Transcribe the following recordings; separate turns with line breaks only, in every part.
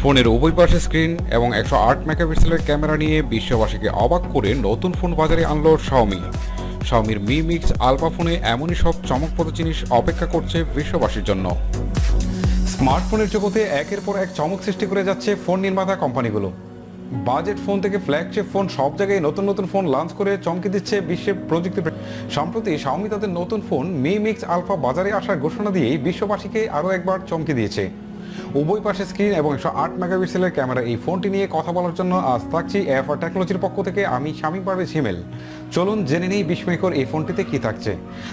ফোনের উভয় পাশে স্ক্রিন এবং 108 মেগাপিক্সেলের ক্যামেরা নিয়ে বিশ্ববাসীকে অবাক করে নতুন ফোন বাজারে আনলো শাওমির মি মিক্স আলফা ফোনে এমনই সব চমকপ্রদ জিনিস অপেক্ষা করছে বিশ্ববাসীর জন্য। স্মার্টফোনের জগতে একের পর এক চমক সৃষ্টি করে যাচ্ছে ফোন নির্মাতা কোম্পানিগুলো। বাজেট ফোন থেকে ফ্ল্যাগশিপ ফোন সব জায়গায় নতুন নতুন ফোন লঞ্চ করে চমকে দিচ্ছে বিশ্বের প্রযুক্তি। সম্প্রতি শাওমি তাদের নতুন ফোন মি মিক্স আলফা বাজারে আসার ঘোষণা দিয়েই বিশ্ববাসীকে আরও একবার চমকে দিয়েছে। উভয় পাশে স্ক্রিন এবং 108 মেগাপিক্সেলের ক্যামেরা এই ফোনটি নিয়ে কথা বলার জন্য আজ থাকছি AFR টেকনোলজির পক্ষ থেকে আমি শামীম পারভেজ হিমেল। চলুন জেনে নেই বিস্ময়কর এই ফোনটিতে কি থাকছে।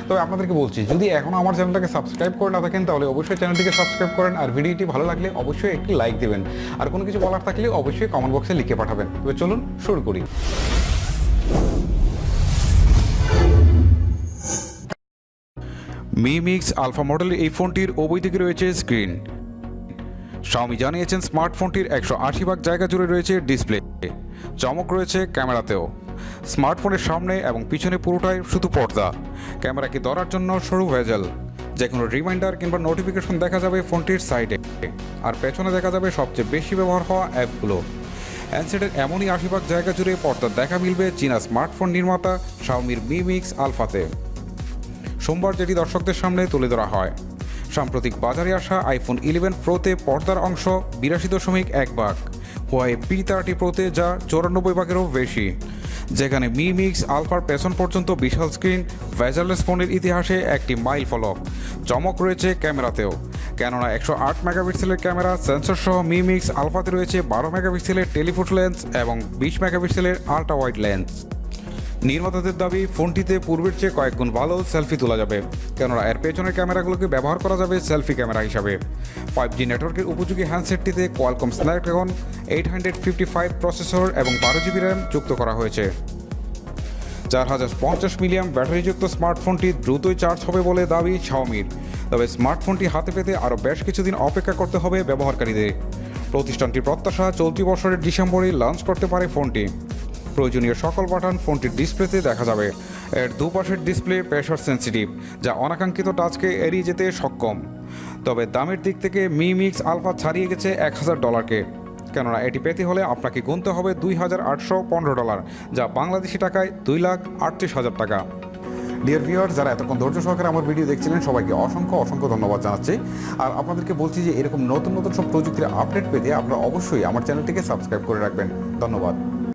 তবে আপনাদেরকে বলছি, যদি এখনও আমার চ্যানেলটাকে সাবস্ক্রাইব করে না থাকেন তাহলে অবশ্যই চ্যানেলটিকে সাবস্ক্রাইব করেন, আর ভিডিওটি ভালো লাগলে অবশ্যই একটি লাইক দেবেন, আর কোনো কিছু বলার থাকলে অবশ্যই কমেন্ট বক্সে লিখে পাঠাবেন। তবে চলুন শুরু করি। মি মিক্স আলফা মডেলের এই ফোনটির উভয় দিকে রয়েছে স্ক্রিন। শাওমি জানিয়েছেন স্মার্টফোনটির 180 ভাগ জায়গা জুড়ে রয়েছে ডিসপ্লে। চমক রয়েছে ক্যামেরাতেও। স্মার্টফোনের সামনে এবং পিছনে পুরোটাই শুধু পর্দা। ক্যামেরাকে ধরার জন্য সরু ভেজেল। যে কোনো রিমাইন্ডার কিংবা নোটিফিকেশন দেখা যাবে ফোনটির সাইডে, আর পেছনে দেখা যাবে সবচেয়ে বেশি ব্যবহার হওয়া অ্যাপগুলো। হ্যান্ডসেটের এমনই 80 ভাগ জায়গা জুড়ে পর্দার দেখা মিলবে চীনা স্মার্টফোন নির্মাতা শাওমির মি মিক্স আলফাতে। সোমবার যেটি দর্শকদের সামনে তুলে ধরা হয়। সাম্প্রতিক বাজারে আসা আইফোন 11 প্রোতে পর্দার অংশ 82.1 ভাগ, হুয়াওয়ে P30 প্রোতে যা 94 ভাগেরও বেশি। যেখানে মি মিক্স আলফার পেছন পর্যন্ত বিশাল স্ক্রিন ভেজারলেস ফোনের ইতিহাসে একটি মাইল ফলক। চমক রয়েছে ক্যামেরাতেও, কেননা 108 মেগাপিক্সেলের ক্যামেরা সেন্সর সহ মি মিক্স আলফাতে রয়েছে 12 মেগাপিক্সেলের টেলিফোটো লেন্স এবং 20 মেগাপিক্সেলের আল্ট্রা ওয়াইড লেন্স। নির্মাতাদের দাবি ফোনটিতে পূর্বের চেয়ে কয়েক গুণ ভালো সেলফি তোলা যাবে, কেননা এর পেছনের ক্যামেরাগুলোকে ব্যবহার করা যাবে সেলফি ক্যামেরা হিসাবে। 5G নেটওয়ার্কের উপযোগী হ্যান্ডসেটটিতে কোয়ালকম স্ন্যাপড্রাগন 855 প্রসেসর এবং 12GB র্যাম যুক্ত করা হয়েছে। 4050 মিলিঅ্যাম্প ব্যাটারিযুক্ত স্মার্টফোনটি দ্রুতই চার্জ হবে বলে দাবি শাওমির। তবে স্মার্টফোনটি হাতে পেতে আরও বেশ কিছুদিন অপেক্ষা করতে হবে ব্যবহারকারীদের। প্রতিষ্ঠানটির প্রত্যাশা চলতি বছরের ডিসেম্বরে লঞ্চ করতে পারে ফোনটি। প্রয়োজনীয় সকল বাটন ফোনটির ডিসপ্লেতে দেখা যাবে। এর দুপাশের ডিসপ্লে প্রেশার সেন্সিটিভ, যা অনাকাঙ্ক্ষিত টাচকে এড়িয়ে যেতে সক্ষম। তবে দামের দিক থেকে মি মিক্স আলফা ছাড়িয়ে গেছে $1000, কেননা এটি পেতে হলে আপনাকে গুনতে হবে $2815, যা বাংলাদেশি টাকায় 2,38,000 টাকা। ডিয়ার ভিউয়ার, যারা এতক্ষণ ধৈর্য সহকারে আমার ভিডিও দেখছিলেন সবাইকে অসংখ্য ধন্যবাদ জানাচ্ছি। আর আপনাদেরকে বলছি যে এরকম নতুন নতুন সব প্রযুক্তির আপডেট পেতে আপনারা অবশ্যই আমার চ্যানেলটিকে সাবস্ক্রাইব করে রাখবেন। ধন্যবাদ।